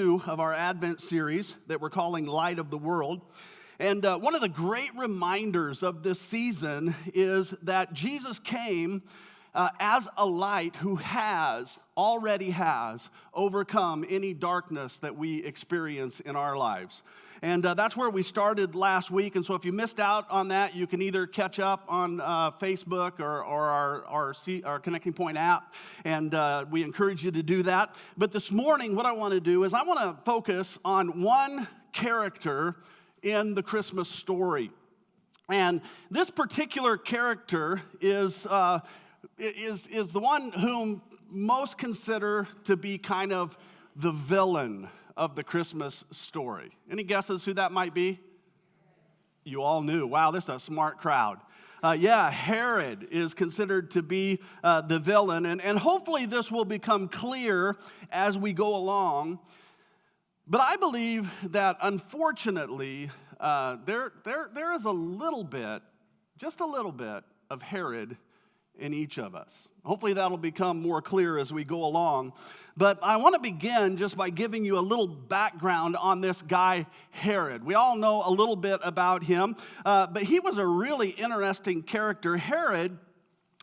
Of our Advent series that we're calling Light of the World. And one of the great reminders of this season is that Jesus came as a light who already has overcome any darkness that we experience in our lives. And that's where we started last week. And so if you missed out on that, you can either catch up on Facebook or our Connecting Point app. And we encourage you to do that. But this morning, what I want to do is I want to focus on one character in the Christmas story. And this particular character is the one whom most consider to be kind of the villain of the Christmas story. Any guesses who that might be? You all knew. Wow, this is a smart crowd. Herod is considered to be the villain, and hopefully this will become clear as we go along. But I believe that unfortunately, there is a little bit, just a little bit, of Herod in each of us. Hopefully that'll become more clear as we go along. But I want to begin just by giving you a little background on this guy, Herod. We all know a little bit about him, but he was a really interesting character. Herod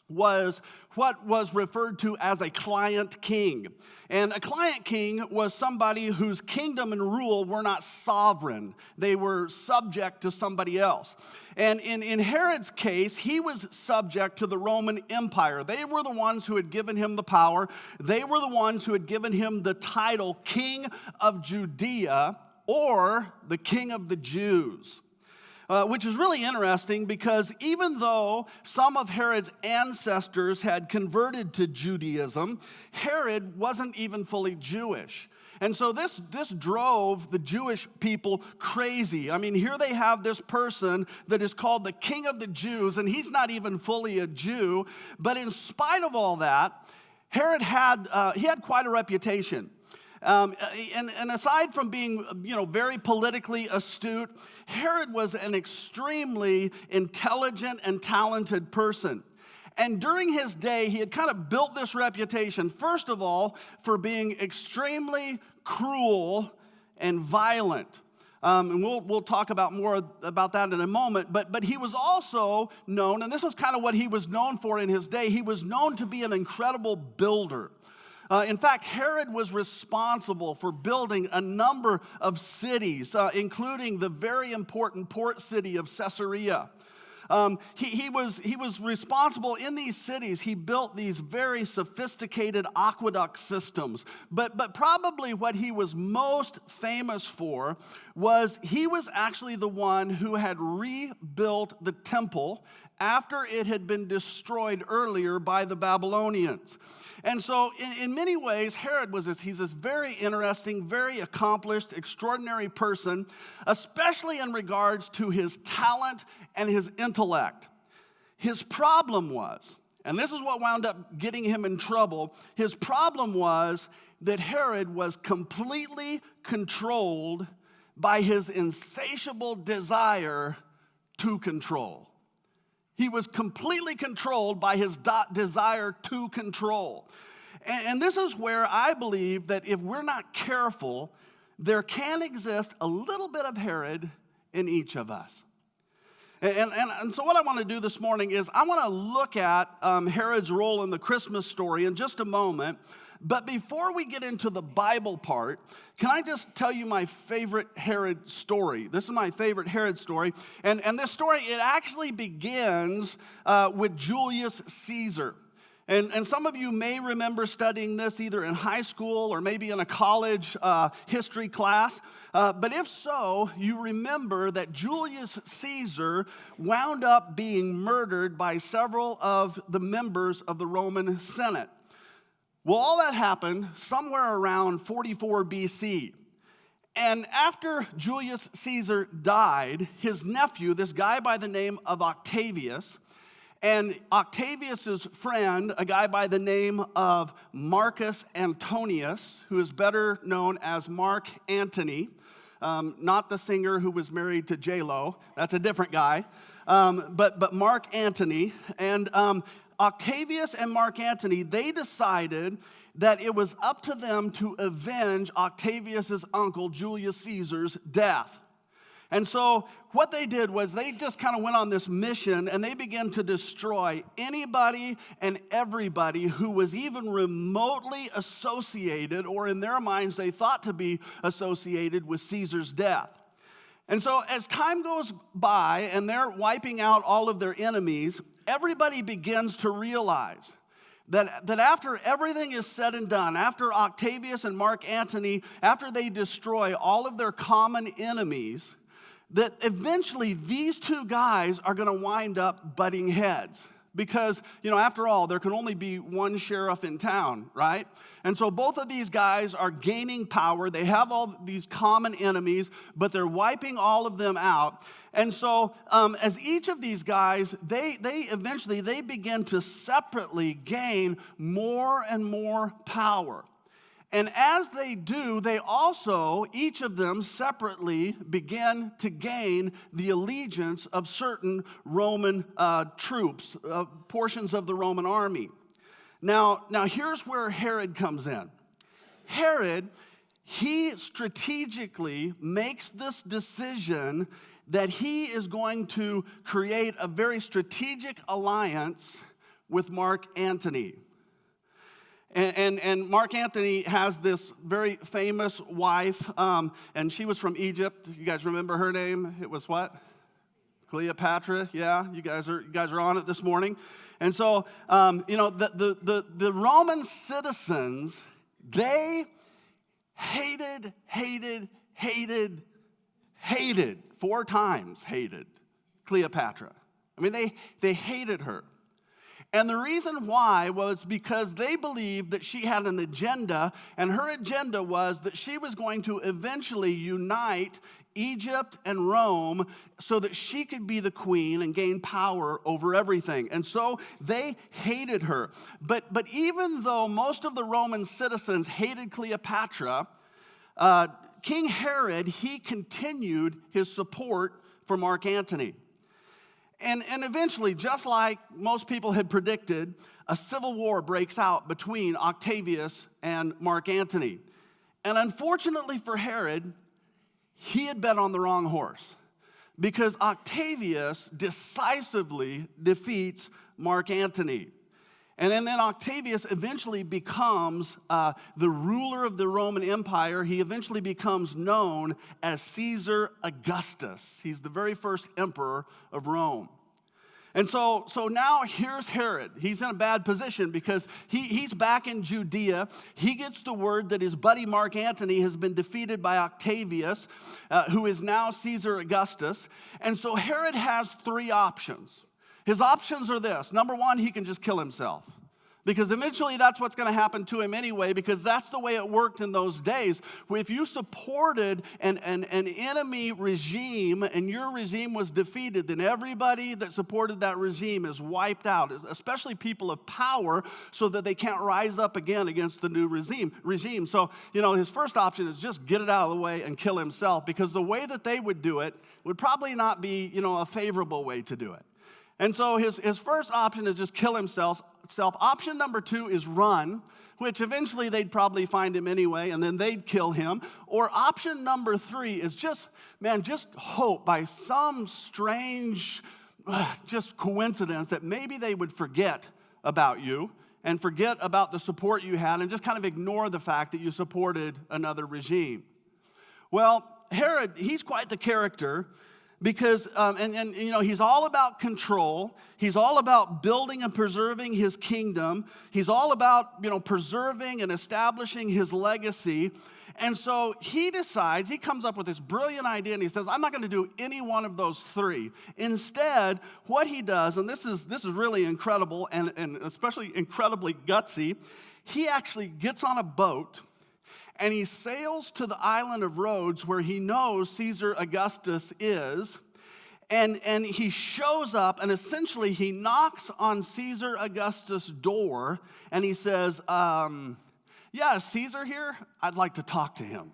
was what was referred to as a client king. And a client king was somebody whose kingdom and rule were not sovereign. They were subject to somebody else. And in Herod's case, he was subject to the Roman Empire. They were the ones who had given him the power. They were the ones who had given him the title King of Judea, or the King of the Jews. Which is really interesting because even though some of Herod's ancestors had converted to Judaism, Herod wasn't even fully Jewish. And so this drove the Jewish people crazy. I mean, here they have this person that is called the King of the Jews, and he's not even fully a Jew. But in spite of all that, Herod had quite a reputation. And aside from being, very politically astute, Herod was an extremely intelligent and talented person. And during his day, he had kind of built this reputation, first of all, for being extremely cruel and violent. And we'll talk about more about that in a moment. But he was also known, and this is kind of what he was known for in his day, he was known to be an incredible builder. In fact, Herod was responsible for building a number of cities, including the very important port city of Caesarea. He was responsible in these cities. He built these very sophisticated aqueduct systems. But probably what he was most famous for was he was actually the one who had rebuilt the temple after it had been destroyed earlier by the Babylonians. And so in many ways, Herod he's this very interesting, very accomplished, extraordinary person, especially in regards to his talent and his intellect. His problem was, and this is what wound up getting him in trouble, his problem was that Herod was completely controlled by his insatiable desire to control. He was completely controlled by his desire to control. And this is where I believe that if we're not careful, there can exist a little bit of Herod in each of us. And so what I want to do this morning is I want to look at Herod's role in the Christmas story in just a moment. But before we get into the Bible part, can I just tell you my favorite Herod story? This is my favorite Herod story. And this story, it actually begins with Julius Caesar. And some of you may remember studying this either in high school or maybe in a college history class. But if so, you remember that Julius Caesar wound up being murdered by several of the members of the Roman Senate. Well, all that happened somewhere around 44 BC. And after Julius Caesar died, his nephew, this guy by the name of Octavius, and Octavius's friend, a guy by the name of Marcus Antonius, who is better known as Mark Antony, not the singer who was married to J-Lo, that's a different guy, but Mark Antony, and Octavius and Mark Antony, they decided that it was up to them to avenge Octavius's uncle, Julius Caesar's death. And so what they did was they just kind of went on this mission, and they began to destroy anybody and everybody who was even remotely associated, or in their minds they thought to be associated with Caesar's death. And so as time goes by and they're wiping out all of their enemies, everybody begins to realize that after everything is said and done, after Octavius and Mark Antony, after they destroy all of their common enemies, that eventually these two guys are going to wind up butting heads. Because, after all, there can only be one sheriff in town, right? And so both of these guys are gaining power. They have all these common enemies, but they're wiping all of them out. And so as each of these guys, they eventually begin to separately gain more and more power. And as they do, they also, each of them separately, begin to gain the allegiance of certain Roman troops, portions of the Roman army. Now here's where Herod comes in. Herod, he strategically makes this decision that he is going to create a very strategic alliance with Mark Antony. And Mark Antony has this very famous wife, and she was from Egypt. You guys remember her name? It was what? Cleopatra. Yeah, you guys are on it this morning. And so, the Roman citizens, they hated 4 times hated Cleopatra. I mean, they hated her. And the reason why was because they believed that she had an agenda, and her agenda was that she was going to eventually unite Egypt and Rome so that she could be the queen and gain power over everything. And so they hated her. But even though most of the Roman citizens hated Cleopatra, King Herod, he continued his support for Mark Antony. And eventually, just like most people had predicted, a civil war breaks out between Octavius and Mark Antony. And unfortunately for Herod, he had bet on the wrong horse, because Octavius decisively defeats Mark Antony. And then Octavius eventually becomes the ruler of the Roman Empire. He eventually becomes known as Caesar Augustus. He's the very first emperor of Rome. And so now here's Herod. He's in a bad position because he's back in Judea. He gets the word that his buddy Mark Antony has been defeated by Octavius, who is now Caesar Augustus. And so Herod has 3 options. His options are this. Number 1, he can just kill himself, because eventually that's what's going to happen to him anyway, because that's the way it worked in those days. If you supported an enemy regime and your regime was defeated, then everybody that supported that regime is wiped out, especially people of power, so that they can't rise up again against the new regime. So, his first option is just get it out of the way and kill himself, because the way that they would do it would probably not be, a favorable way to do it. And so his first option is just kill himself. Option number 2 is run, which eventually they'd probably find him anyway, and then they'd kill him. Or option number 3 is just hope by some strange just coincidence that maybe they would forget about you and forget about the support you had and just kind of ignore the fact that you supported another regime. Well, Herod, he's quite the character. Because, he's all about control. He's all about building and preserving his kingdom. He's all about, preserving and establishing his legacy. And so he comes up with this brilliant idea, and he says, I'm not going to do any one of those 3. Instead, what he does, and this is really incredible and especially incredibly gutsy, he actually gets on a boat, and he sails to the island of Rhodes, where he knows Caesar Augustus is, and he shows up, and essentially he knocks on Caesar Augustus' door, and he says, is Caesar here? I'd like to talk to him.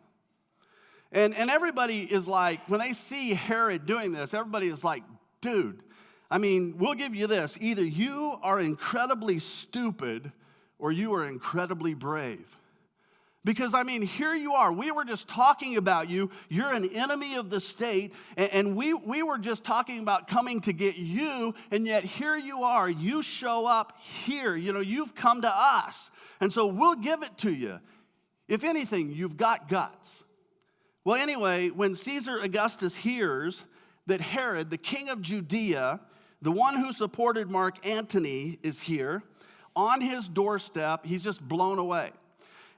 And everybody is like, when they see Herod doing this, everybody is like, dude, we'll give you this. Either you are incredibly stupid, or you are incredibly brave. Because, I mean, here you are. We were just talking about you. You're an enemy of the state, and we were just talking about coming to get you, and yet here you are. You show up here. You've come to us, and so we'll give it to you. If anything, you've got guts. Well, anyway, when Caesar Augustus hears that Herod, the king of Judea, the one who supported Mark Antony, is here, on his doorstep, he's just blown away.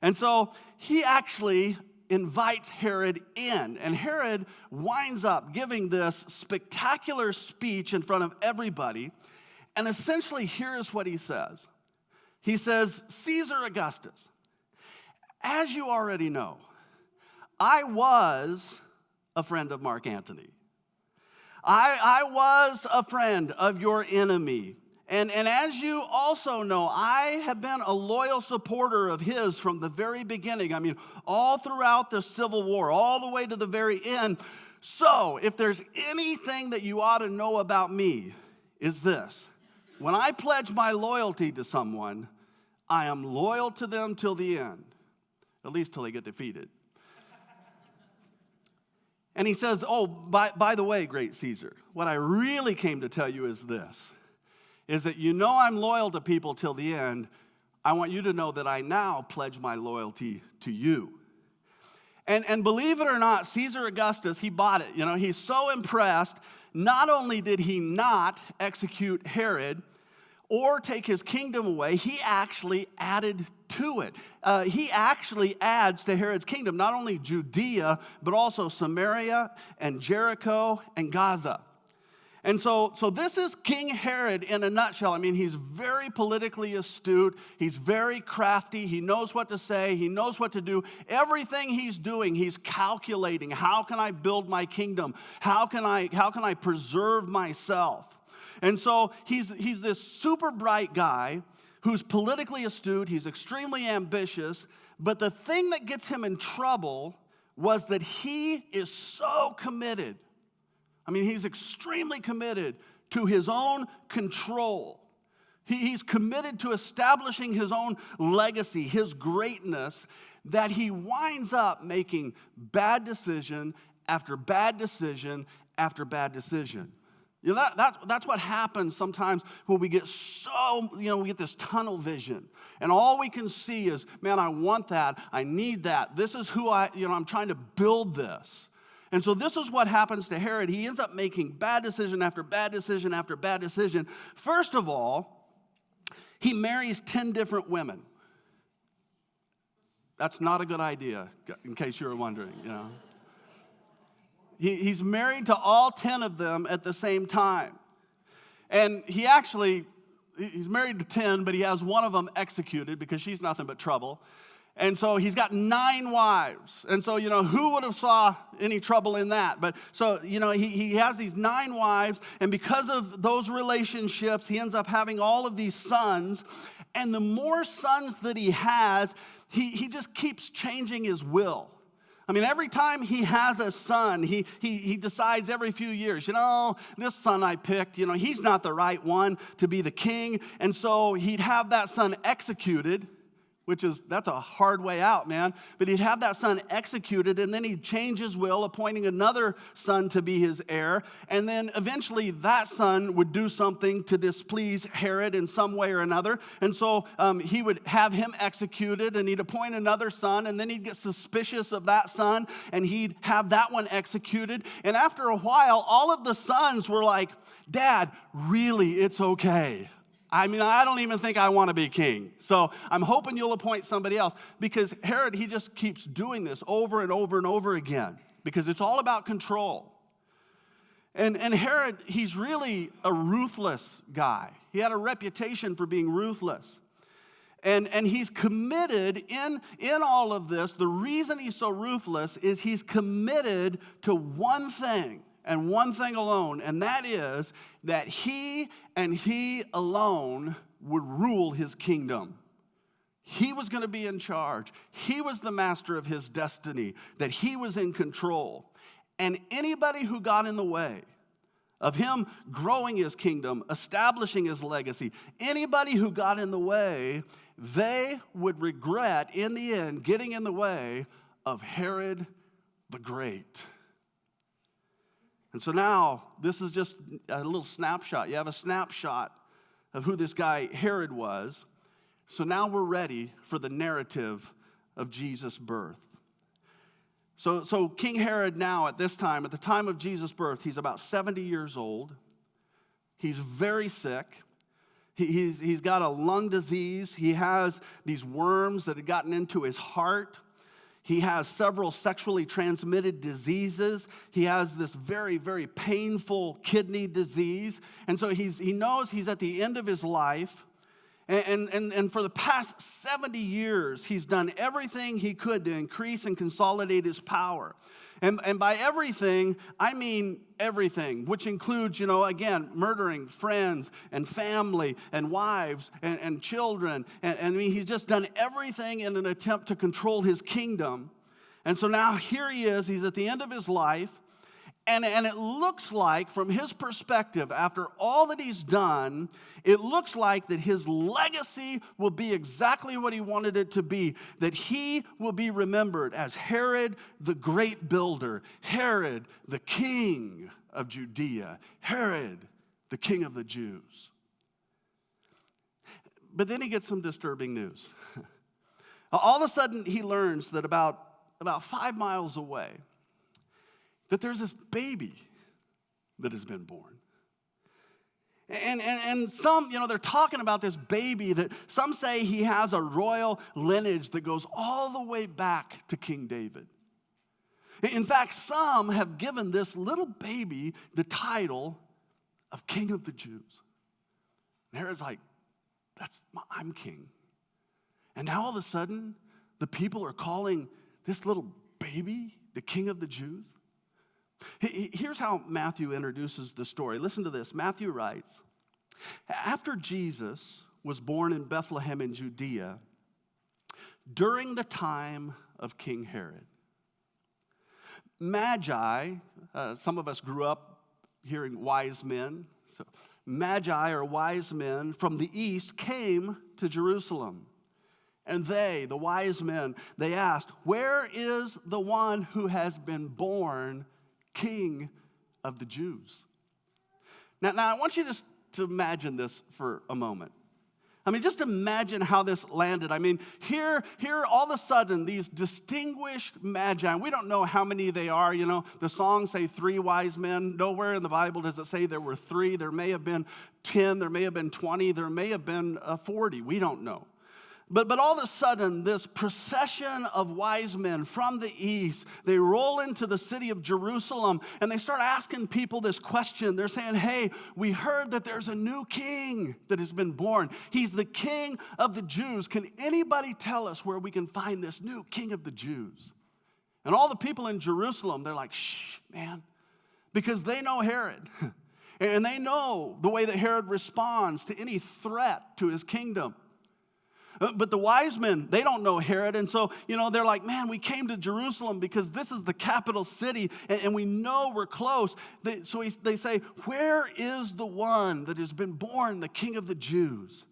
And so he actually invites Herod in, and Herod winds up giving this spectacular speech in front of everybody, and essentially here's what he says. He says, Caesar Augustus, as you already know, I was a friend of Mark Antony. I was a friend of your enemy. And as you also know, I have been a loyal supporter of his from the very beginning. I mean, all throughout the Civil War, all the way to the very end. So, if there's anything that you ought to know about me, is this. When I pledge my loyalty to someone, I am loyal to them till the end, at least till they get defeated. And he says, oh, by the way, great Caesar, what I really came to tell you is this. Is that I'm loyal to people till the end. I want you to know that I now pledge my loyalty to you. And believe it or not, Caesar Augustus, he bought it. He's so impressed. Not only did he not execute Herod or take his kingdom away, he actually added to it. He actually adds to Herod's kingdom not only Judea, but also Samaria and Jericho and Gaza. And so this is King Herod in a nutshell. I mean, he's very politically astute. He's very crafty. He knows what to say. He knows what to do. Everything he's doing, he's calculating. How can I build my kingdom? How can I preserve myself? And so he's this super bright guy who's politically astute. He's extremely ambitious. But the thing that gets him in trouble was that he is so committed. I mean, he's extremely committed to his own control. He's committed to establishing his own legacy, his greatness, that he winds up making bad decision after bad decision after bad decision. That's what happens sometimes when we get we get this tunnel vision. And all we can see is, man, I want that. I need that. This is who I'm trying to build this. And so this is what happens to Herod. He ends up making bad decision after bad decision after bad decision. First of all, he marries 10 different women. That's not a good idea, in case you were wondering, He's married to all 10 of them at the same time. And he's married to 10, but he has one of them executed because she's nothing but trouble. And so he's got 9 wives. And so, who would have saw any trouble in that? But so, he has these 9 wives. And because of those relationships, he ends up having all of these sons. And the more sons that he has, he just keeps changing his will. I mean, every time he has a son, he decides every few years, this son I picked, he's not the right one to be the king. And so he'd have that son executed, that's a hard way out, man. But he'd have that son executed, and then he'd change his will, appointing another son to be his heir. And then eventually that son would do something to displease Herod in some way or another. And so he would have him executed, and he'd appoint another son, and then he'd get suspicious of that son, and he'd have that one executed. And after a while, all of the sons were like, Dad, really, it's okay. I mean, I don't even think I want to be king. So I'm hoping you'll appoint somebody else. Because Herod, he just keeps doing this over and over and over again. Because it's all about control. And Herod, he's really a ruthless guy. He had a reputation for being ruthless. And he's committed in all of this. The reason he's so ruthless is he's committed to one thing. And one thing alone, and that is that he and he alone would rule his kingdom. He was going to be in charge. He was the master of his destiny, that he was in control. And anybody who got in the way of him growing his kingdom, establishing his legacy. Anybody who got in the way, they would regret, in the end, getting in the way of Herod the Great. And so now, this is just a little snapshot. You have a snapshot of who this guy Herod was. So now we're ready for the narrative of Jesus' birth. So King Herod now at this time, at the time of Jesus' birth, he's about 70 years old. He's very sick. He's got a lung disease. He has these worms that had gotten into his heart. He has several sexually transmitted diseases. He has this very, very painful kidney disease. And so he knows he's at the end of his life. And for the past 70 years, he's done everything he could to increase and consolidate his power. And by everything, I mean everything, which includes, again, murdering friends and family and wives and children. And I mean, he's just done everything in an attempt to control his kingdom. And so now here he is, he's at the end of his life. And it looks like, from his perspective, after all that he's done, it looks like that his legacy will be exactly what he wanted it to be, that he will be remembered as Herod the Great Builder, Herod the King of Judea, Herod the King of the Jews. But then he gets some disturbing news. All of a sudden, he learns that about 5 miles away, that there's this baby that has been born. And some, they're talking about this baby that some say he has a royal lineage that goes all the way back to King David. In fact, some have given this little baby the title of King of the Jews. And Herod's like, I'm king. And now all of a sudden, the people are calling this little baby the King of the Jews. Here's how Matthew introduces the story. Listen to this. Matthew writes, after Jesus was born in Bethlehem in Judea, during the time of King Herod, Magi, some of us grew up hearing wise men. So Magi, or wise men from the east, came to Jerusalem. And they, the wise men, they asked, where is the one who has been born King of the Jews? Now I want you just to imagine this for a moment. I mean, just imagine how this landed. I mean, here all of a sudden, these distinguished magi, we don't know how many they are. The songs say 3 wise men. Nowhere in the Bible does it say there were 3. There may have been 10. There may have been 20. There may have been 40. We don't know. But all of a sudden, this procession of wise men from the east, they roll into the city of Jerusalem, and they start asking people this question. They're saying, hey, we heard that there's a new king that has been born. He's the King of the Jews. Can anybody tell us where we can find this new King of the Jews? And all the people in Jerusalem, they're like, shh, man, because they know Herod. And they know the way that Herod responds to any threat to his kingdom. But the wise men, they don't know Herod. And so, they're like, man, we came to Jerusalem because this is the capital city and we know we're close. So they say, where is the one that has been born, the King of the Jews?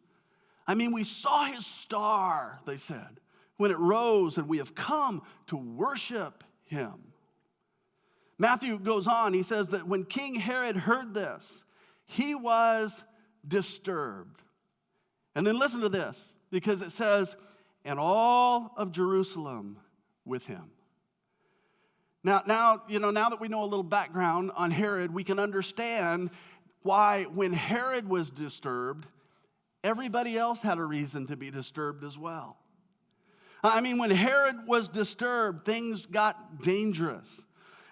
I mean, we saw his star, they said, when it rose, and we have come to worship him. Matthew goes on. He says that when King Herod heard this, he was disturbed. And then listen to this. Because it says, and all of Jerusalem with him. Now that we know a little background on Herod, we can understand why when Herod was disturbed, everybody else had a reason to be disturbed as well. I mean, when Herod was disturbed, things got dangerous.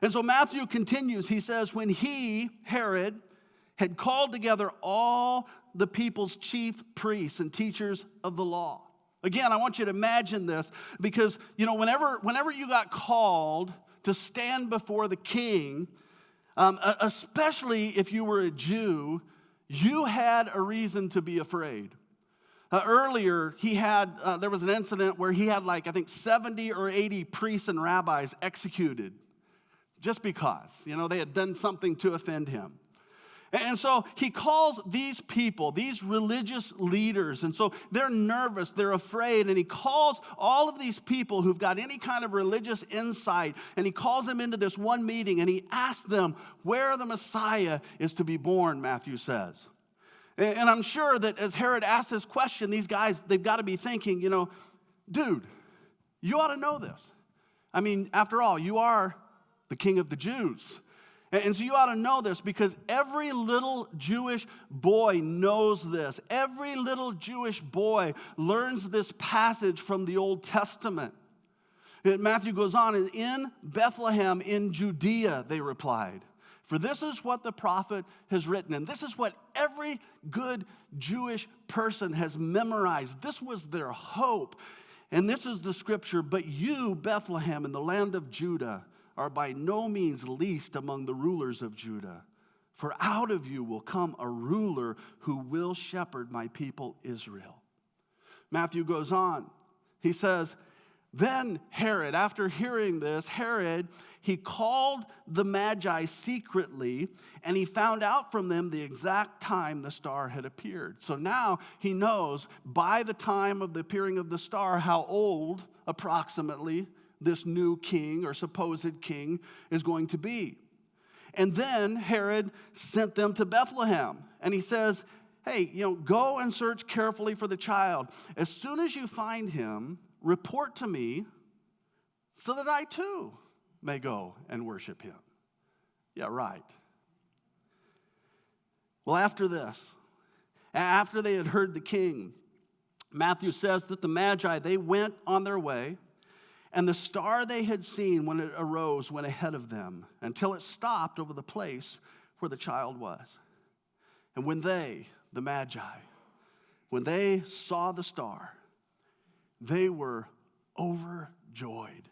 And so Matthew continues. He says, when he, Herod, had called together all the people's chief priests and teachers of the law. Again, I want you to imagine this because, whenever you got called to stand before the king, especially if you were a Jew, you had a reason to be afraid. Earlier, there was an incident where he had 70 or 80 priests and rabbis executed just because, they had done something to offend him. And so he calls these people, these religious leaders, and so they're nervous, they're afraid, and he calls all of these people who've got any kind of religious insight, and he calls them into this one meeting, and he asks them where the Messiah is to be born, Matthew says. And I'm sure that as Herod asked this question, these guys, they've got to be thinking, dude, you ought to know this. I mean, after all, you are the king of the Jews. And so you ought to know this because every little Jewish boy knows this. Every little Jewish boy learns this passage from the Old Testament. Matthew goes on, and in Bethlehem in Judea, they replied, for this is what the prophet has written, and this is what every good Jewish person has memorized. This was their hope. And this is the scripture, but you, Bethlehem, in the land of Judah, are by no means least among the rulers of Judah. For out of you will come a ruler who will shepherd my people Israel. Matthew goes on. He says, then Herod, after hearing this, he called the Magi secretly, and he found out from them the exact time the star had appeared. So now he knows by the time of the appearing of the star how old, approximately, this new king or supposed king is going to be. And then Herod sent them to Bethlehem. And he says, hey, go and search carefully for the child. As soon as you find him, report to me so that I too may go and worship him. Yeah, right. Well, after this, after they had heard the king, Matthew says that the Magi, they went on their way, and the star they had seen when it arose went ahead of them until it stopped over the place where the child was. And when they, the Magi, when they saw the star, they were overjoyed.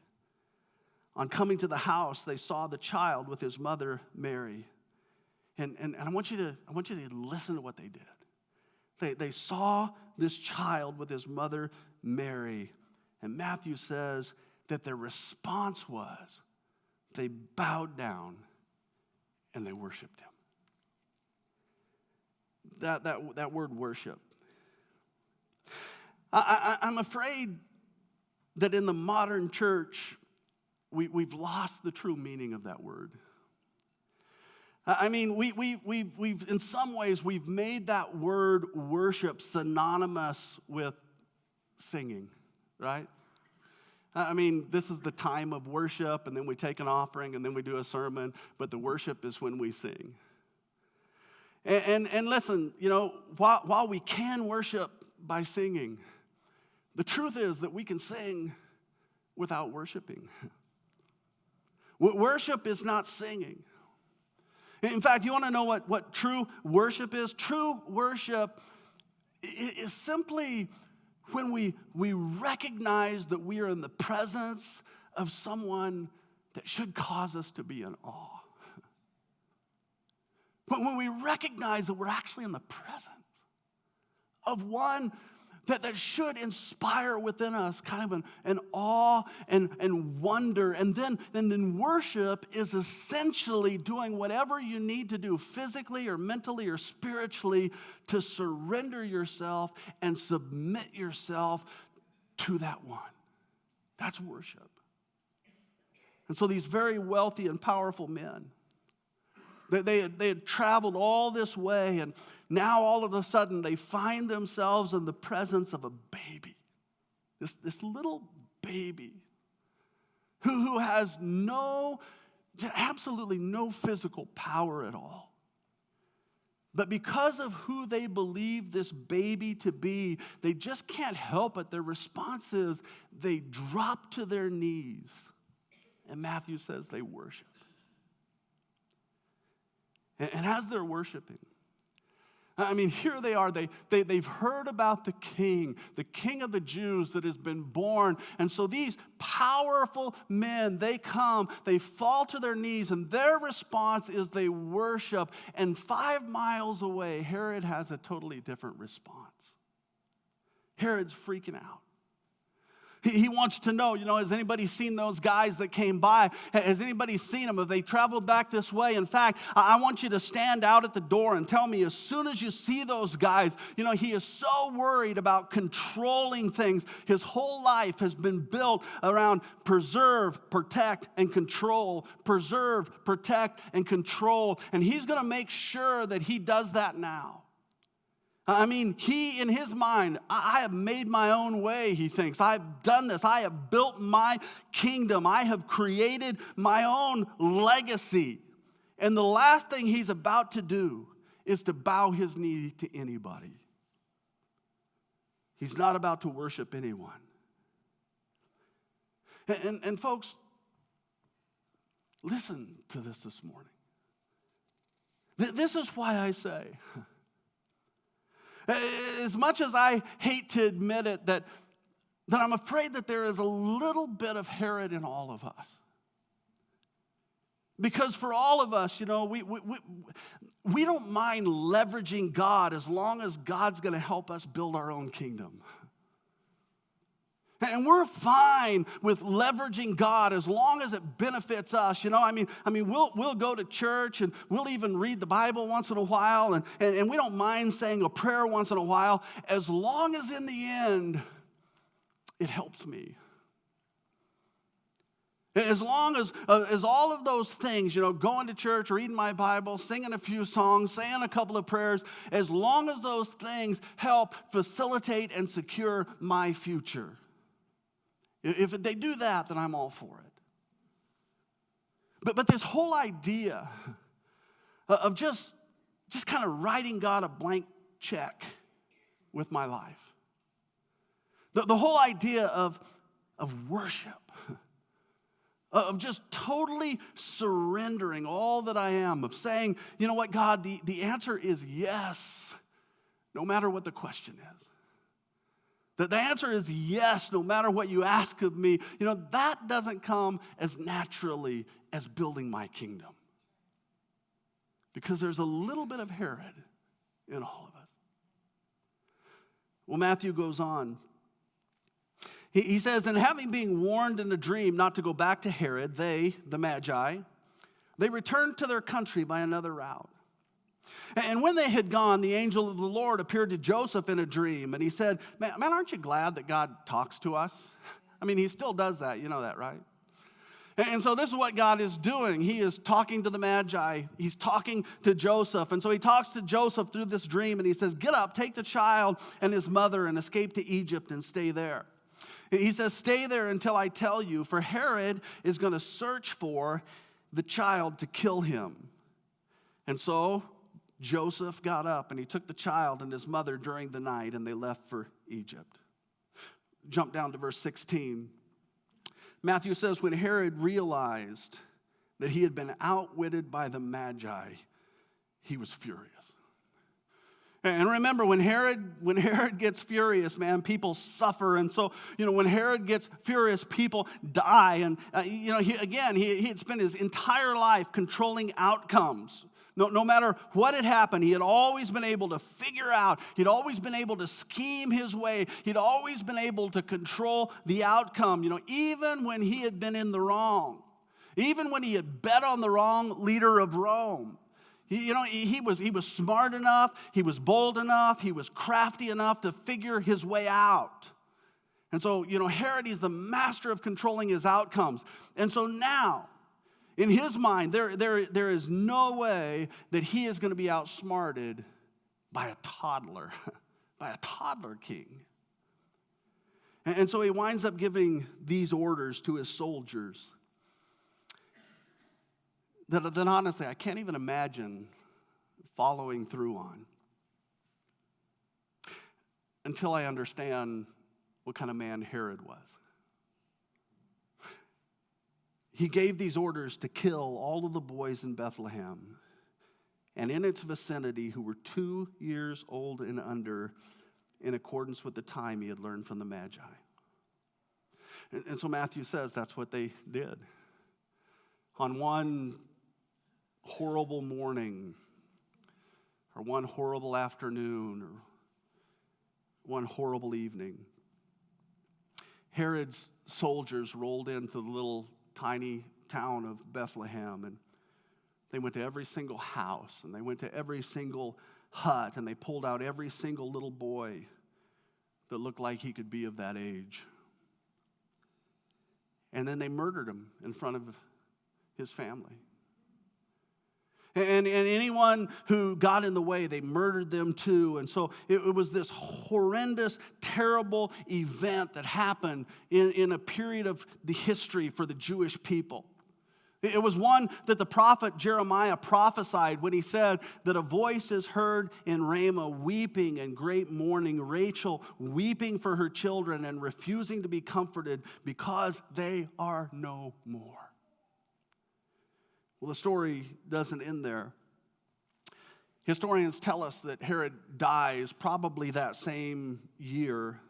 On coming to the house, they saw the child with his mother Mary. And I want you to listen to what they did. They saw this child with his mother Mary. And Matthew says that their response was they bowed down and they worshiped him. That word worship. I'm afraid that in the modern church, we've lost the true meaning of that word. I mean, we've in some ways, we've made that word worship synonymous with singing, right? I mean, this is the time of worship, and then we take an offering, and then we do a sermon, but the worship is when we sing. And listen, while we can worship by singing, the truth is that we can sing without worshiping. Worship is not singing. In fact, you want to know what true worship is? True worship is simply when we recognize that we are in the presence of someone that should cause us to be in awe. But when we recognize that we're actually in the presence of one that should inspire within us kind of an awe and wonder. And then worship is essentially doing whatever you need to do physically or mentally or spiritually to surrender yourself and submit yourself to that one. That's worship. And so these very wealthy and powerful men, they had traveled all this way, and now all of a sudden they find themselves in the presence of a baby, this little baby who has absolutely no physical power at all. But because of who they believe this baby to be, they just can't help it. Their response is they drop to their knees, and Matthew says they worship. And as they're worshiping, I mean, here they are. They've heard about the king of the Jews that has been born. And so these powerful men, they come, they fall to their knees, and their response is they worship. And 5 miles away, Herod has a totally different response. Herod's freaking out. He wants to know, has anybody seen those guys that came by? Has anybody seen them? Have they traveled back this way? In fact, I want you to stand out at the door and tell me as soon as you see those guys, he is so worried about controlling things. His whole life has been built around preserve, protect, and control. Preserve, protect, and control. And he's going to make sure that he does that now. He, in his mind, I have made my own way, he thinks. I've done this. I have built my kingdom. I have created my own legacy. And the last thing he's about to do is to bow his knee to anybody. He's not about to worship anyone. And folks, listen to this morning. This is why I say, as much as I hate to admit it, that I'm afraid that there is a little bit of Herod in all of us. Because for all of us, we don't mind leveraging God as long as God's going to help us build our own kingdom. And we're fine with leveraging God as long as it benefits us. We'll go to church and we'll even read the Bible once in a while, and we don't mind saying a prayer once in a while, as long as in the end it helps me. As long as all of those things, going to church, reading my Bible, singing a few songs, saying a couple of prayers, as long as those things help facilitate and secure my future. If they do that, then I'm all for it. But this whole idea of just kind of writing God a blank check with my life, the whole idea of worship, of just totally surrendering all that I am, of saying, you know what, God, the answer is yes, no matter what the question is. The answer is yes, no matter what you ask of me. That doesn't come as naturally as building my kingdom. Because there's a little bit of Herod in all of us. Well, Matthew goes on. He says, and having been warned in a dream not to go back to Herod, they, the Magi, they returned to their country by another route. And when they had gone, the angel of the Lord appeared to Joseph in a dream. And he said, man, aren't you glad that God talks to us? He still does that. You know that, right? And so this is what God is doing. He is talking to the Magi. He's talking to Joseph. And so he talks to Joseph through this dream. And he says, get up, take the child and his mother and escape to Egypt and stay there. He says, stay there until I tell you, for Herod is going to search for the child to kill him. And so Joseph got up and he took the child and his mother during the night and they left for Egypt. Jump down to verse 16. Matthew says, when Herod realized that he had been outwitted by the Magi, he was furious. And remember, when Herod gets furious, man, people suffer. And so, when Herod gets furious, people die. And, he had spent his entire life controlling outcomes. No matter what had happened, he had always been able to figure out. He'd always been able to scheme his way. He'd always been able to control the outcome, even when he had been in the wrong. Even when he had bet on the wrong leader of Rome. He was smart enough, he was bold enough, he was crafty enough to figure his way out. And so, Herod is the master of controlling his outcomes. And so now, in his mind, there is no way that he is going to be outsmarted by a toddler, by a toddler king. And so he winds up giving these orders to his soldiers that honestly, I can't even imagine following through on until I understand what kind of man Herod was. He gave these orders to kill all of the boys in Bethlehem and in its vicinity who were 2 years old and under, in accordance with the time he had learned from the Magi. And so Matthew says that's what they did. On one horrible morning, or one horrible afternoon, or one horrible evening, Herod's soldiers rolled into the little tiny town of Bethlehem, and they went to every single house, and they went to every single hut, and they pulled out every single little boy that looked like he could be of that age. And then they murdered him in front of his family. And anyone who got in the way, they murdered them too. And so it was this horrendous, terrible event that happened in a period of the history for the Jewish people. It was one that the prophet Jeremiah prophesied when he said that a voice is heard in Ramah weeping and great mourning, Rachel weeping for her children and refusing to be comforted because they are no more. Well, the story doesn't end there. Historians tell us that Herod dies probably that same year.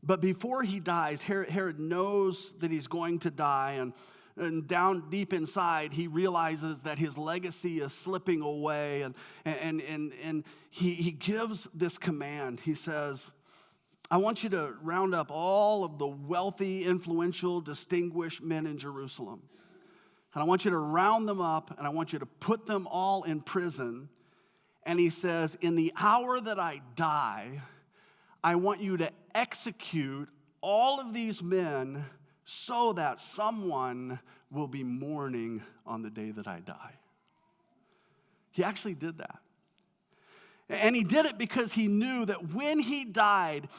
But before he dies, Herod knows that he's going to die, and down deep inside, he realizes that his legacy is slipping away, and he gives this command. He says, I want you to round up all of the wealthy, influential, distinguished men in Jerusalem. And I want you to round them up, and I want you to put them all in prison. And he says, in the hour that I die, I want you to execute all of these men so that someone will be mourning on the day that I die. He actually did that. And he did it because he knew that when he died,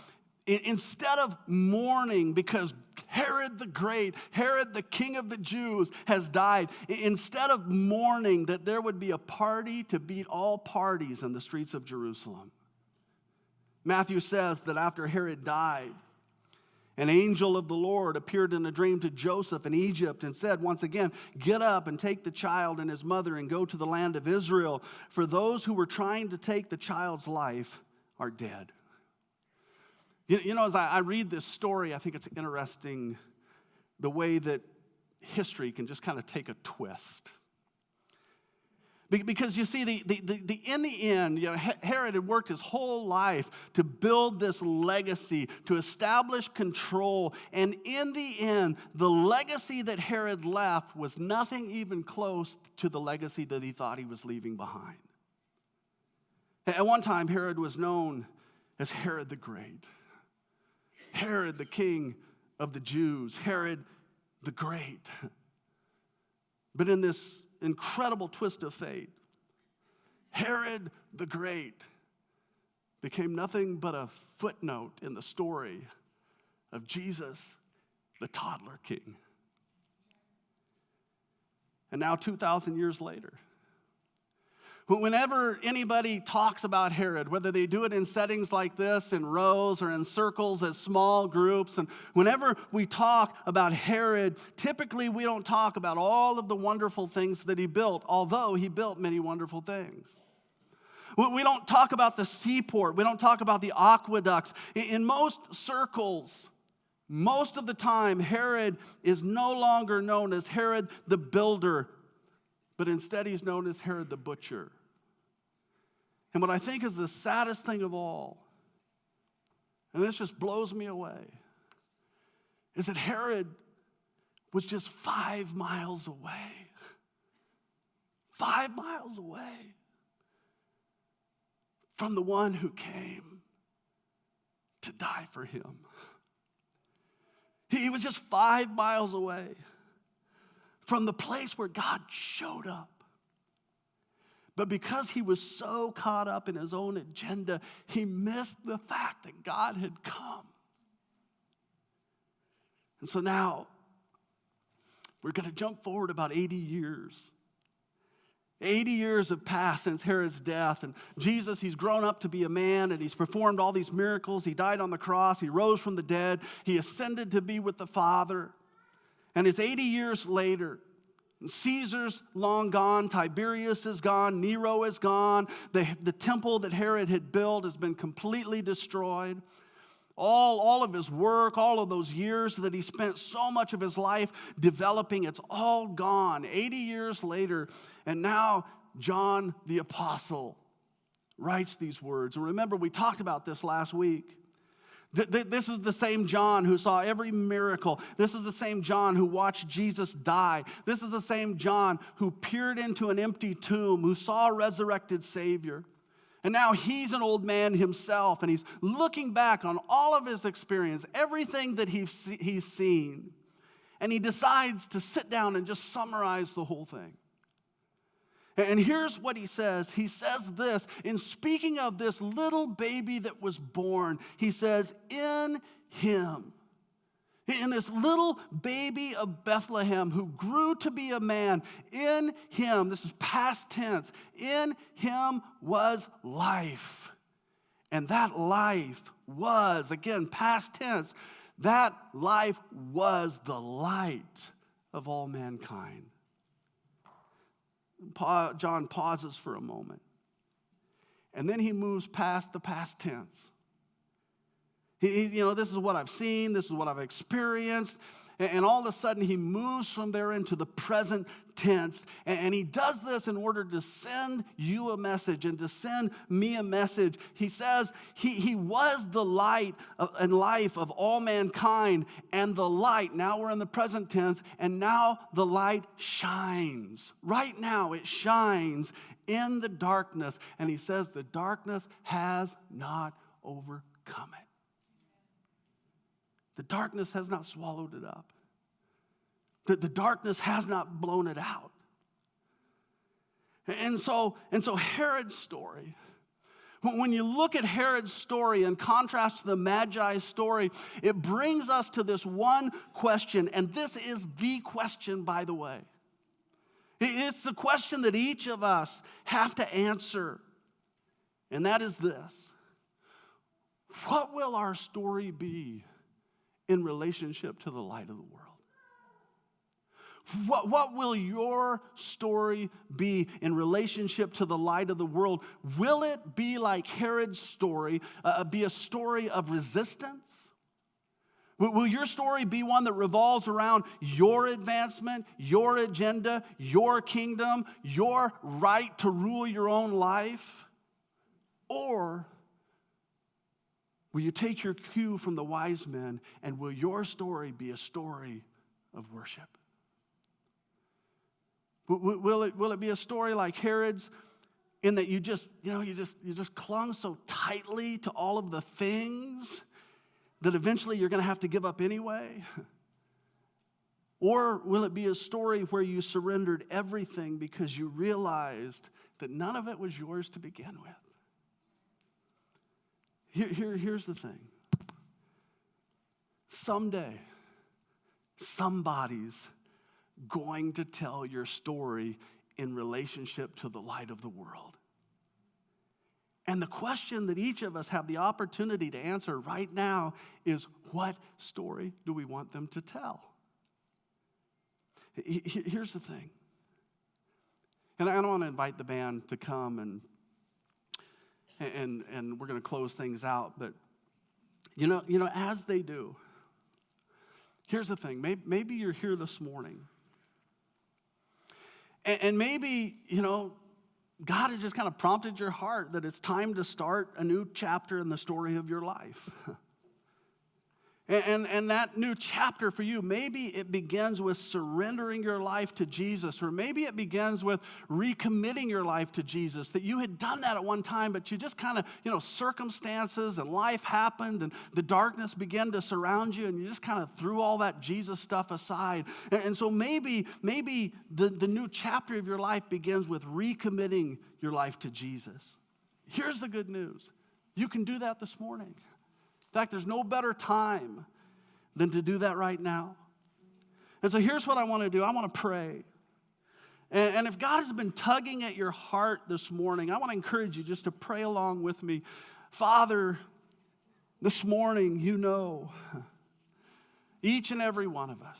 instead of mourning because Herod the Great, Herod the King of the Jews has died, instead of mourning that there would be a party to beat all parties in the streets of Jerusalem. Matthew says that after Herod died, an angel of the Lord appeared in a dream to Joseph in Egypt and said once again, get up and take the child and his mother and go to the land of Israel, for those who were trying to take the child's life are dead. You know, as I read this story, I think it's interesting the way that history can just kind of take a twist. Because you see, in the end, Herod had worked his whole life to build this legacy, to establish control. And in the end, the legacy that Herod left was nothing even close to the legacy that he thought he was leaving behind. At one time, Herod was known as Herod the Great. Herod, the king of the Jews. Herod the Great. But in this incredible twist of fate, Herod the Great became nothing but a footnote in the story of Jesus, the toddler king. And now 2,000 years later, whenever anybody talks about Herod, whether they do it in settings like this, in rows or in circles as small groups, and whenever we talk about Herod, typically we don't talk about all of the wonderful things that he built, although he built many wonderful things. We don't talk about the seaport. We don't talk about the aqueducts. In most circles, most of the time, Herod is no longer known as Herod the builder, but instead he's known as Herod the butcher. And what I think is the saddest thing of all, and this just blows me away, is that Herod was just 5 miles away. 5 miles away from the one who came to die for him. He was just 5 miles away from the place where God showed up. But because he was so caught up in his own agenda, he missed the fact that God had come. And so now, we're going to jump forward about 80 years. 80 years have passed since Herod's death, and Jesus, he's grown up to be a man, and he's performed all these miracles. He died on the cross. He rose from the dead. He ascended to be with the Father. And it's 80 years later. Caesar's long gone, Tiberius is gone, Nero is gone, the temple that Herod had built has been completely destroyed. All of his work, all of those years that he spent so much of his life developing, it's all gone 80 years later. And now John the Apostle writes these words. And remember, we talked about this last week, This is the same John who saw every miracle. This is the same John who watched Jesus die. This is the same John who peered into an empty tomb, who saw a resurrected Savior. And now he's an old man himself, and he's looking back on all of his experience, everything that he's seen. And he decides to sit down and just summarize the whole thing. And here's what he says. He says this, in speaking of this little baby that was born, he says, in him, in this little baby of Bethlehem who grew to be a man, in him, this is past tense, in him was life. And that life was, again, past tense, that life was the light of all mankind. John pauses for a moment. And then he moves past the past tense. This is what I've seen, this is what I've experienced. And all of a sudden, he moves from there into the present tense. And he does this in order to send you a message and to send me a message. He says he was the light and life of all mankind. And the light, now we're in the present tense, and now the light shines. Right now, it shines in the darkness. And he says the darkness has not overcome it. The darkness has not swallowed it up. The darkness has not blown it out. And so Herod's story, when you look at Herod's story in contrast to the Magi's story, it brings us to this one question, and this is the question, by the way. It's the question that each of us have to answer, and that is this. What will our story be in relationship to the light of the world? What will your story be in relationship to the light of the world? Will it be like Herod's story, be a story of resistance? Will your story be one that revolves around your advancement, your agenda, your kingdom, your right to rule your own life? Or will you take your cue from the wise men, and will your story be a story of worship? Will it be a story like Herod's, in that you just clung so tightly to all of the things that eventually you're going to have to give up anyway? Or will it be a story where you surrendered everything because you realized that none of it was yours to begin with? Here's the thing. Someday, somebody's going to tell your story in relationship to the light of the world. And the question that each of us have the opportunity to answer right now is, what story do we want them to tell? Here's the thing. And I don't want to invite the band to come and we're going to close things out, but as they do, here's the thing. Maybe you're here this morning, and maybe, God has just kind of prompted your heart that it's time to start a new chapter in the story of your life. And that new chapter for you, maybe it begins with surrendering your life to Jesus, or maybe it begins with recommitting your life to Jesus, that you had done that at one time, but you just kind of, circumstances and life happened and the darkness began to surround you and you just kind of threw all that Jesus stuff aside. And so maybe the new chapter of your life begins with recommitting your life to Jesus. Here's the good news. You can do that this morning. In fact, there's no better time than to do that right now. And so here's what I want to do. I want to pray. And if God has been tugging at your heart this morning, I want to encourage you just to pray along with me. Father, this morning, each and every one of us.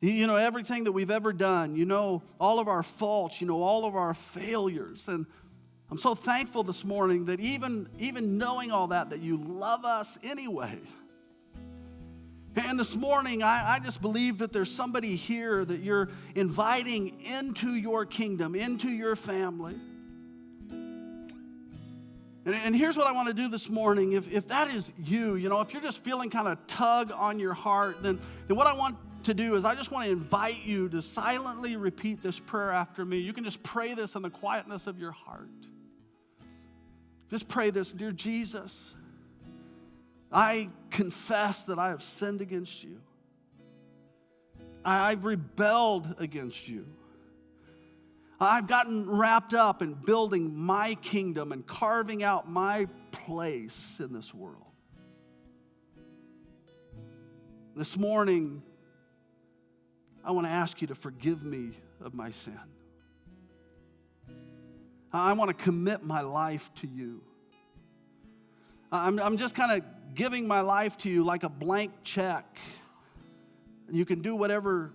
Everything that we've ever done. All of our faults. All of our failures. And I'm so thankful this morning that even knowing all that you love us anyway. And this morning, I just believe that there's somebody here that you're inviting into your kingdom, into your family. And here's what I want to do this morning. If that is you, if you're just feeling kind of tug on your heart, then what I want to do is I just want to invite you to silently repeat this prayer after me. You can just pray this in the quietness of your heart. Just pray this. Dear Jesus, I confess that I have sinned against you. I've rebelled against you. I've gotten wrapped up in building my kingdom and carving out my place in this world. This morning, I want to ask you to forgive me of my sin. I want to commit my life to you. I'm just kind of giving my life to you like a blank check. And you can do whatever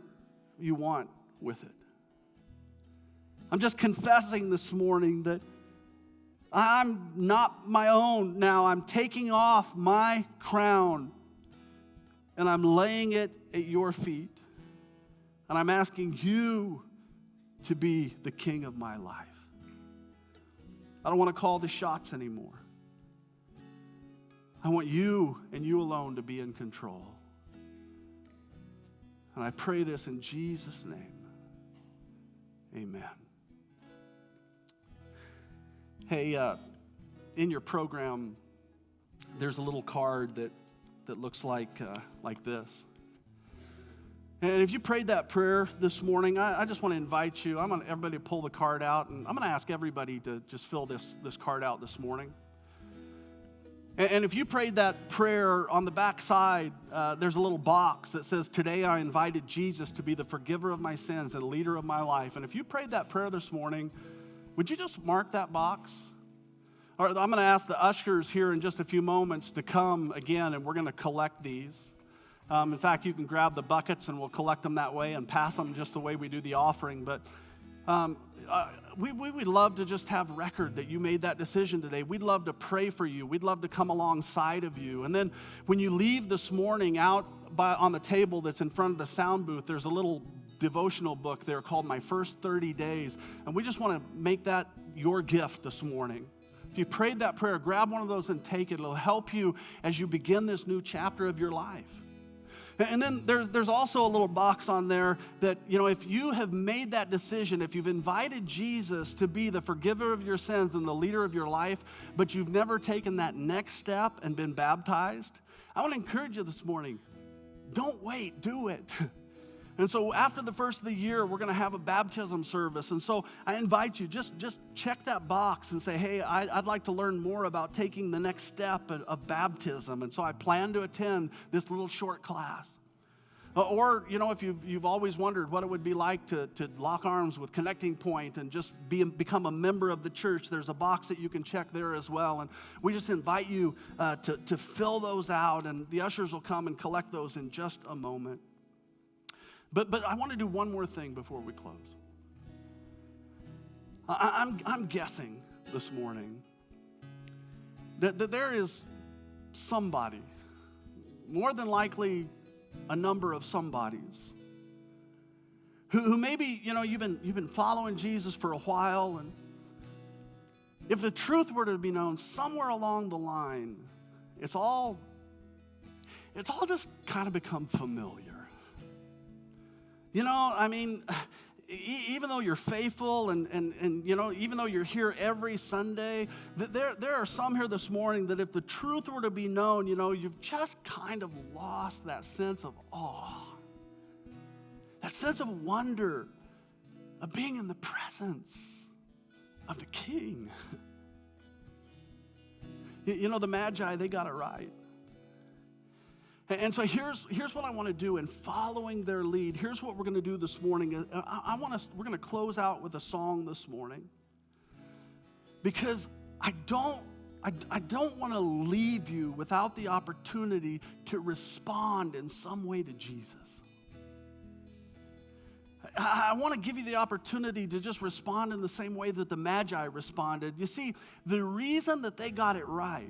you want with it. I'm just confessing this morning that I'm not my own now. I'm taking off my crown and I'm laying it at your feet. And I'm asking you to be the king of my life. I don't want to call the shots anymore. I want you and you alone to be in control. And I pray this in Jesus' name. Amen. Hey, in your program, there's a little card that looks like this. And if you prayed that prayer this morning, I just want to invite you. I want everybody to pull the card out, and I'm going to ask everybody to just fill this card out this morning. And if you prayed that prayer, on the back side, there's a little box that says, "Today I invited Jesus to be the forgiver of my sins and leader of my life." And if you prayed that prayer this morning, would you just mark that box? Or I'm going to ask the ushers here in just a few moments to come again, and we're going to collect these. In fact, you can grab the buckets, and we'll collect them that way and pass them just the way we do the offering. But we would love to just have record that you made that decision today. We'd love to pray for you. We'd love to come alongside of you. And then when you leave this morning out on the table that's in front of the sound booth, there's a little devotional book there called My First 30 Days. And we just want to make that your gift this morning. If you prayed that prayer, grab one of those and take it. It'll help you as you begin this new chapter of your life. And then there's also a little box on there that, if you have made that decision, if you've invited Jesus to be the forgiver of your sins and the leader of your life, but you've never taken that next step and been baptized, I want to encourage you this morning, don't wait, do it. And so after the first of the year, we're going to have a baptism service. And so I invite you, just check that box and say, hey, I'd like to learn more about taking the next step of baptism. And so I plan to attend this little short class. Or, if you've always wondered what it would be like to lock arms with Connecting Point and just become a member of the church, there's a box that you can check there as well. And we just invite you to fill those out, and the ushers will come and collect those in just a moment. But I want to do one more thing before we close. I'm guessing this morning that there is somebody, more than likely a number of somebodies, who maybe you've been following Jesus for a while, and if the truth were to be known, somewhere along the line, it's all just kind of become familiar. Even though you're faithful and even though you're here every Sunday, there are some here this morning that if the truth were to be known, you've just kind of lost that sense of awe, that sense of wonder of being in the presence of the King. The Magi, they got it right. And so here's what I want to do in following their lead. Here's what we're going to do this morning. We're going to close out with a song this morning, because I don't want to leave you without the opportunity to respond in some way to Jesus. I want to give you the opportunity to just respond in the same way that the Magi responded. You see, the reason that they got it right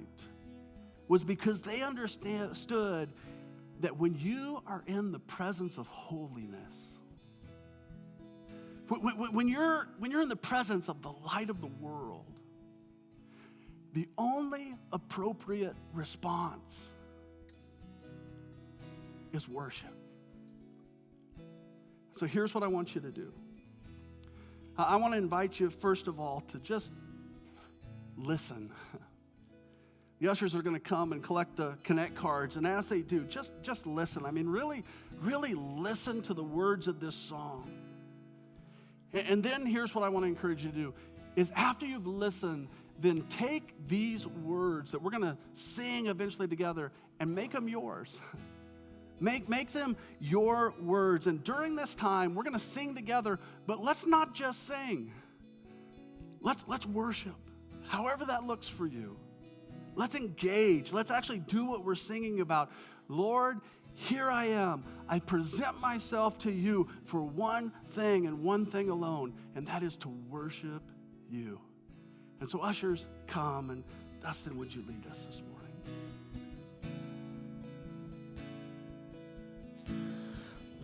was because they understood that when you are in the presence of holiness, when you're in the presence of the light of the world, the only appropriate response is worship. So here's what I want you to do. I want to invite you, first of all, to just listen. The ushers are going to come and collect the Connect cards, and as they do, just listen. I mean, really, really listen to the words of this song. And then here's what I want to encourage you to do, is after you've listened, then take these words that we're going to sing eventually together and make them yours. Make them your words. And during this time, we're going to sing together, but let's not just sing. Let's worship, however that looks for you. Let's engage. Let's actually do what we're singing about. Lord, here I am. I present myself to you for one thing and one thing alone, and that is to worship you. And so ushers, come, and Dustin, would you lead us this morning?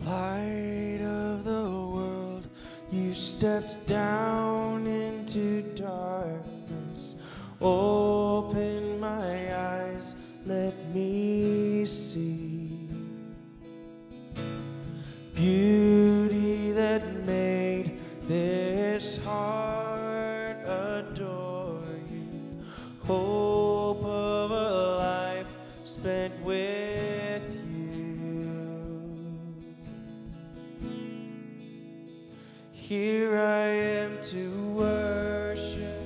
Light of the world, you stepped down into darkness. Open my eyes, let me see beauty that made this heart adore you. Hope of a life spent with you. Here I am to worship.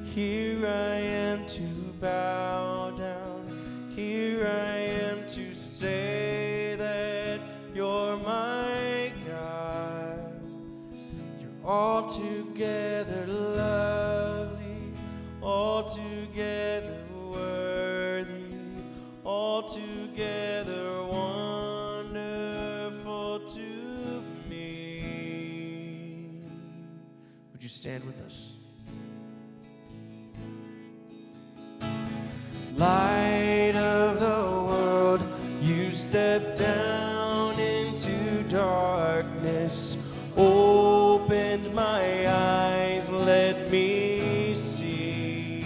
Here I am to bow down. Here I am to say that you're my God. You're altogether lovely, altogether worthy, altogether wonderful to me. Would you stand with us? Light of the world, you stepped down into darkness, opened my eyes, let me see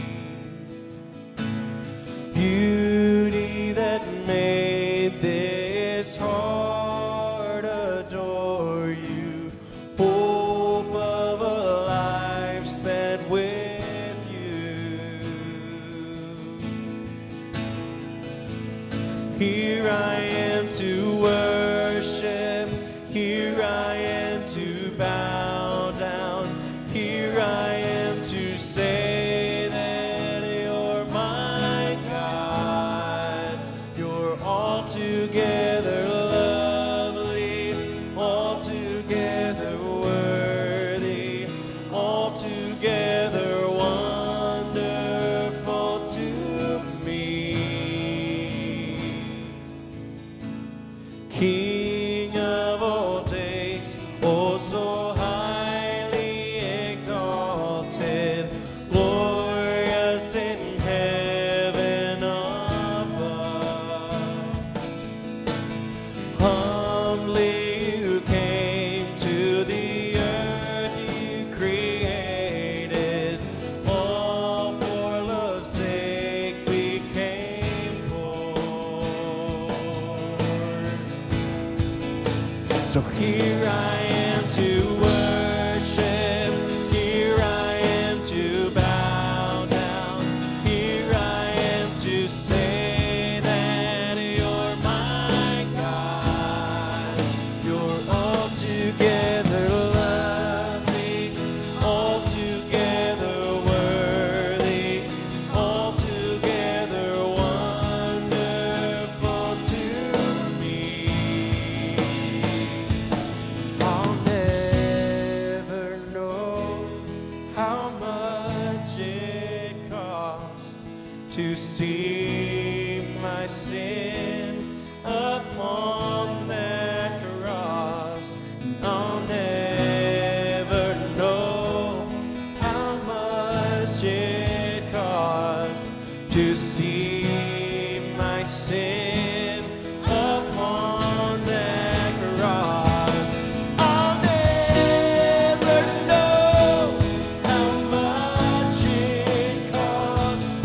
beauty that made this heart adore you. Hope of a life spent with Here I am to worship, here I am to bow down, here I am to say that you're my God. You're altogether lovely, altogether worthy, altogether wonderful to me. King of all days, oh so highly exalted, glorious in heaven above. Humbly you came to the earth you created, all for love's sake became poor. So here I am to worship, here I am to bow down, here I am to say that you're my God. You're altogether lovely, altogether worthy, altogether wonderful to me. I'll never know how much it cost to see my sin upon that cross. I'll never know how much it cost to see my sin upon that cross. I'll never know how much it cost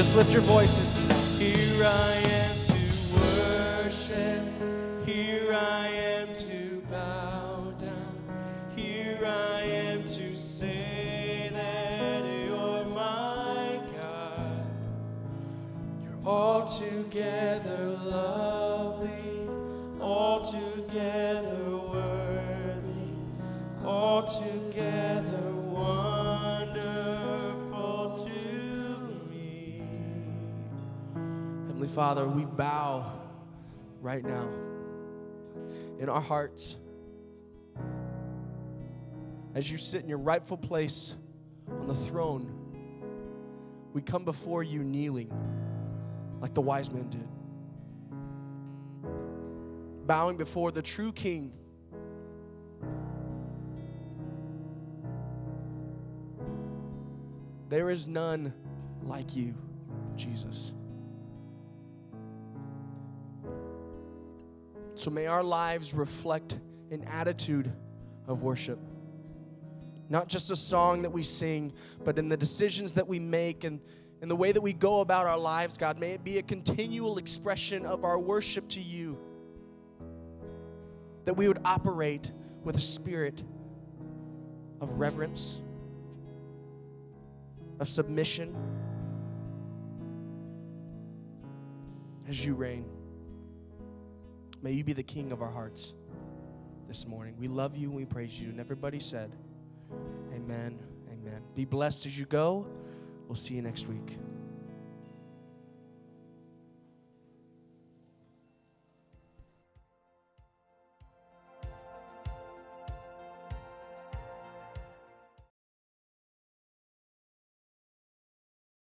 Just lift your voices. Here I am to worship. Here I am to bow down. Here I am to say that you're my God. You're altogether lovely, altogether worthy, altogether wonderful to me. Heavenly Father, we bow right now in our hearts as you sit in your rightful place on the throne. We come before you kneeling like the wise men did, bowing before the true King. There is none like you, Jesus. So may our lives reflect an attitude of worship. Not just a song that we sing, but in the decisions that we make and in the way that we go about our lives, God, may it be a continual expression of our worship to you. That we would operate with a spirit of reverence, of submission, as you reign. May you be the King of our hearts this morning. We love you and we praise you. And everybody said, amen, amen. Be blessed as you go. We'll see you next week.